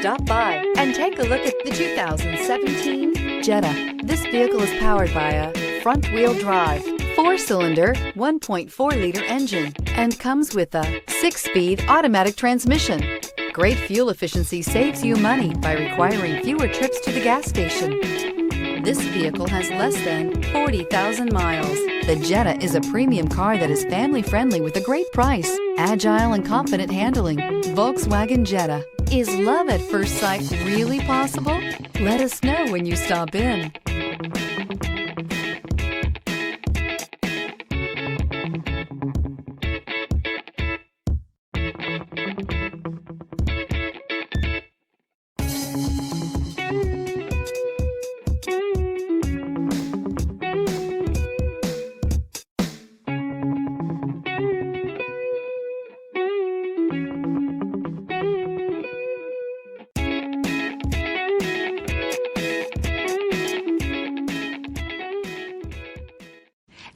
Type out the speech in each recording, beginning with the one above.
Stop by and take a look at the 2017 Jetta. This vehicle is powered by a front-wheel drive, 4-cylinder, 1.4-liter engine, and comes with a 6-speed automatic transmission. Great fuel efficiency saves you money by requiring fewer trips to the gas station. This vehicle has less than 40,000 miles. The Jetta is a premium car that is family-friendly with a great price, agile and confident handling. Volkswagen Jetta. Is love at first sight really possible? Let us know when you stop in.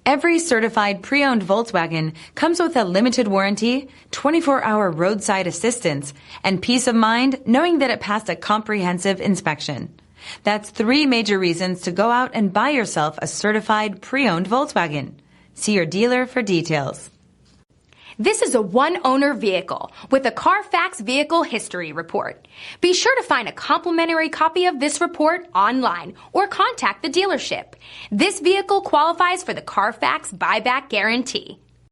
Every certified pre-owned Volkswagen comes with a limited warranty, 24-hour roadside assistance, and peace of mind knowing that it passed a comprehensive inspection. That's 3 major reasons to go out and buy yourself a certified pre-owned Volkswagen. See your dealer for details. This is a one-owner vehicle with a Carfax Vehicle History Report. Be sure to find a complimentary copy of this report online or contact the dealership. This vehicle qualifies for the Carfax Buyback Guarantee.